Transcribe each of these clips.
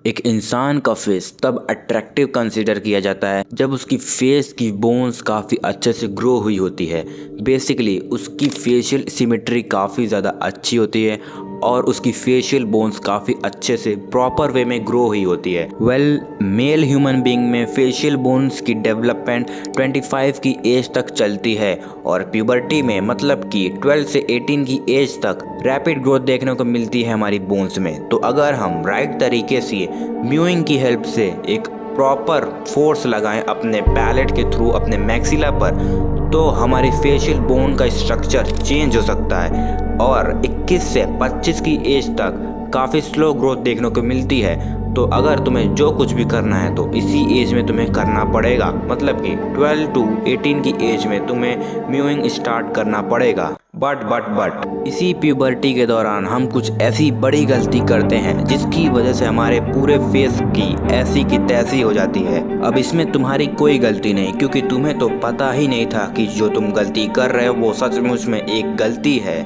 एक इंसान का फेस तब अट्रैक्टिव कंसीडर किया जाता है जब उसकी फेस की बोन्स काफ़ी अच्छे से ग्रो हुई होती है। बेसिकली उसकी फेशियल सिमेट्री काफ़ी ज़्यादा अच्छी होती है और उसकी फेशियल बोन्स काफ़ी अच्छे से प्रॉपर वे में ग्रो हुई होती है। मेल ह्यूमन बीइंग में फेशियल बोन्स की डेवलपमेंट 25 की एज तक चलती है और प्यूबर्टी में मतलब कि 12 से 18 की एज तक रैपिड ग्रोथ देखने को मिलती है हमारी बोन्स में। तो अगर हम राइट तरीके से म्यूइंग की हेल्प से एक प्रॉपर फोर्स लगाएं अपने पैलेट के थ्रू अपने मैक्सिला पर, तो हमारी फेशियल बोन का स्ट्रक्चर चेंज हो सकता है और 21 से 25 की एज तक काफ़ी स्लो ग्रोथ देखने को मिलती है। तो अगर तुम्हें जो कुछ भी करना है तो इसी एज में तुम्हें करना पड़ेगा, मतलब कि 12 to 18 की एज में तुम्हें म्यूइंग स्टार्ट करना पड़ेगा। बट इसी प्यूबर्टी के दौरान हम कुछ ऐसी बड़ी गलती करते हैं जिसकी वजह से हमारे पूरे फेस की ऐसी की तैसी हो जाती है। अब इसमें तुम्हारी कोई गलती नहीं, क्योंकि तुम्हें तो पता ही नहीं था कि जो तुम गलती कर रहे हो वो सचमुच में एक गलती है।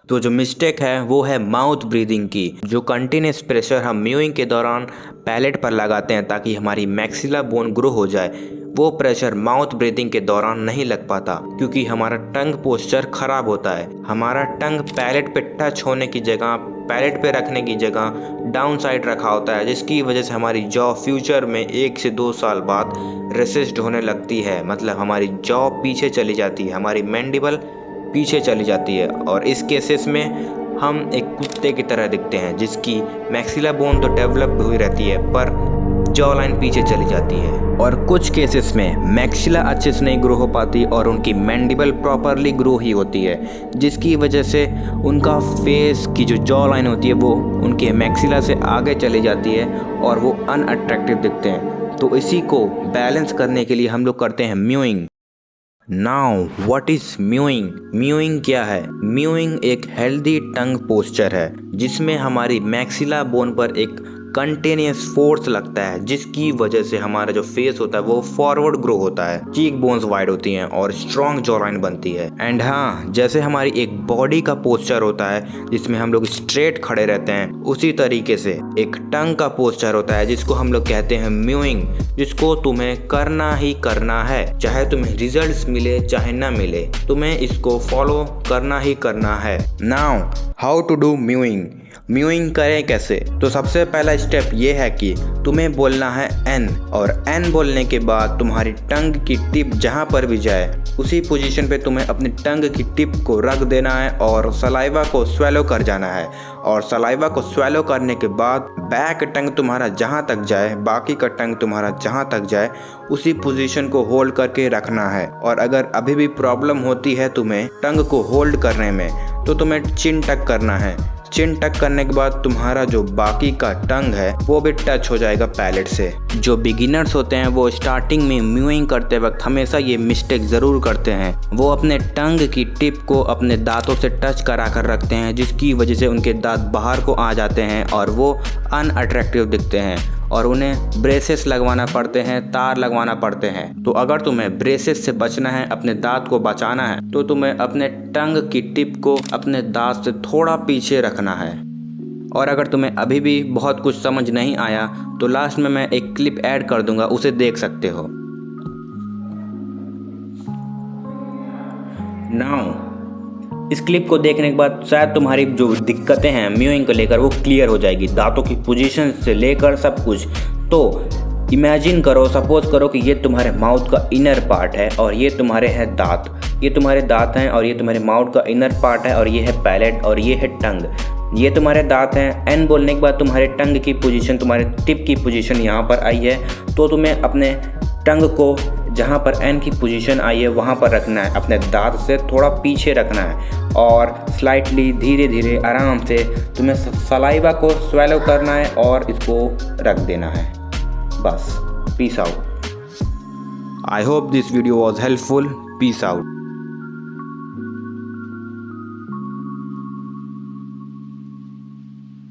तो जो मिस्टेक है वो है माउथ ब्रीदिंग की। जो कंटिन्यूस प्रेशर हम म्यूइंग के दौरान पैलेट पर लगाते हैं ताकि हमारी मैक्सिला बोन ग्रो हो जाए, वो प्रेशर माउथ ब्रीदिंग के दौरान नहीं लग पाता, क्योंकि हमारा टंग पोस्चर खराब होता है। हमारा टंग पैलेट पे टच होने की जगह, पैलेट पे रखने की जगह डाउन साइड रखा होता है, जिसकी वजह से हमारी जॉ फ्यूचर में 1 से 2 साल बाद रेसिस्ट होने लगती है। मतलब हमारी जॉ पीछे चली जाती है, हमारी मैंडिबल पीछे चली जाती है और इस केसेस में हम एक कुत्ते की तरह दिखते हैं जिसकी मैक्सिला बोन तो डेवलप हुई रहती है पर जॉ लाइन पीछे चली जाती है। और कुछ केसेस में मैक्सिला अच्छे से नहीं ग्रो हो पाती और उनकी मैंडिबल प्रॉपरली ग्रो ही होती है, जिसकी वजह से उनका फेस की जो जॉ लाइन होती है वो उनके मैक्सिला से आगे चली जाती है और वो अनअट्रैक्टिव दिखते हैं। तो इसी को बैलेंस करने के लिए हम लोग करते हैं mowing. Now what is mowing? Mowing क्या है? म्यूइंग एक हेल्दी टंग पोस्चर है जिसमें हमारी मैक्सिला बोन पर एक कंटिन्यूस फोर्स लगता है, जिसकी वजह से हमारा जो फेस होता है वो फॉरवर्ड ग्रो होता है, चीक बोन्स वाइड होती हैं और स्ट्रॉन्ग जॉ लाइन बनती है। एंड हाँ, जैसे हमारी एक बॉडी का पोस्चर होता है जिसमें हम लोग स्ट्रेट खड़े रहते हैं, उसी तरीके से एक टंग का पोस्चर होता है जिसको हम लोग कहते हैं म्यूइंग, जिसको तुम्हें करना ही करना है। चाहे तुम्हें रिजल्ट्स मिले चाहे ना मिले, तुम्हें इसको फॉलो करना ही करना है। Now how to do mewing? Mewing करें कैसे? तो सबसे पहला स्टेप ये है कि तुम्हें बोलना है एन, और एन बोलने के बाद तुम्हारी टंग की टिप जहाँ पर भी जाए उसी पोजीशन पे तुम्हें अपनी टंग की टिप को रख देना है और सलाइवा को स्वेलो कर जाना है। और सलाइवा को स्वेलो करने के बाद बैक टंग तुम्हारा जहाँ तक जाए, बाकी का टंग तुम्हारा जहाँ तक जाए, उसी पोजीशन को होल्ड करके रखना है। और अगर अभी भी प्रॉब्लम होती है तुम्हें टंग को होल्ड करने में, तो तुम्हें चिन टक करना है। चिन टक करने के बाद तुम्हारा जो बाकी का टंग है वो भी टच हो जाएगा पैलेट से। जो बिगिनर्स होते हैं वो स्टार्टिंग में म्यूइंग करते वक्त हमेशा ये मिस्टेक ज़रूर करते हैं, वो अपने टंग की टिप को अपने दांतों से टच करा कर रखते हैं, जिसकी वजह से उनके दांत बाहर को आ जाते हैं और वो अनअट्रैक्टिव दिखते हैं और उन्हें ब्रेसेस लगवाना पड़ते हैं, तार लगवाना पड़ते हैं। तो अगर तुम्हें ब्रेसेस से बचना है, अपने दांत को बचाना है, तो तुम्हें अपने टंग की टिप को अपने दांत से थोड़ा पीछे रखना है। और अगर तुम्हें अभी भी बहुत कुछ समझ नहीं आया तो लास्ट में मैं एक क्लिप ऐड कर दूंगा, उसे देख सकते हो। नाउ इस क्लिप को देखने के बाद शायद तुम्हारी जो दिक्कतें हैं म्यूइंग को लेकर वो क्लियर हो जाएगी, दांतों की पोजीशन से लेकर सब कुछ। तो इमेजिन करो, सपोज करो कि ये तुम्हारे माउथ का इनर पार्ट है और ये तुम्हारे हैं दांत, ये तुम्हारे दांत हैं और ये तुम्हारे माउथ का इनर पार्ट है और ये है पैलेट और ये है टंग। ये तुम्हारे दांत हैं। एन बोलने के बाद तुम्हारे टंग की पोजीशन, तुम्हारे टिप की पोजीशन यहाँ पर आई है, तो तुम्हें अपने टंग को जहाँ पर एन की पोजीशन आई है वहाँ पर रखना है, अपने दांत से थोड़ा पीछे रखना है और स्लाइटली धीरे धीरे आराम से तुम्हें सलाइवा को स्वेलो करना है और इसको रख देना है। बस, peace out. I hope this video was helpful. Peace out.